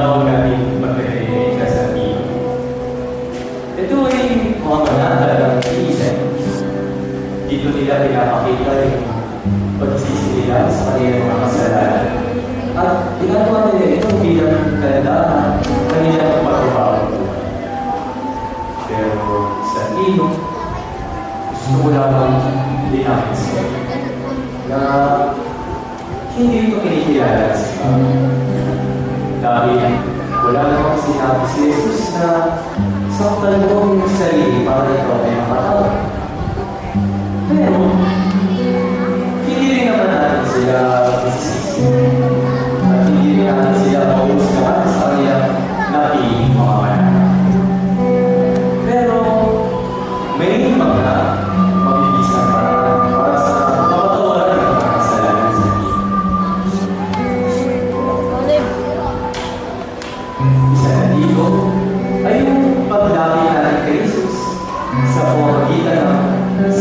tinatawag natin pagkakita sa iyo. Ito ay mga manata ng iisip. Dito nila pinapakita yung pagsisisi nila sa kanilang mga kasalanan. At ginagawa nila ito bilang tandaan ng kanilang pagbabago. Pero sa iyo, gusto ko lamang linapin sa iyo na hindi ito kinikilala sa iyo. Dahil wala namang sinabi si Jesus na saktan mo yung sarili para ikaw ay makatawag. Pero, hindi rin naman natin sila isisisi. At hindi rin natin sila mausgahan sa kanilang napiling mga manana. Pero, may mga mabibisang paraan para sa kapatawaran ng mga kasalanan sa iyo. Isa na dito ay yung paglapit natin kay Jesus sa pamamagitan ng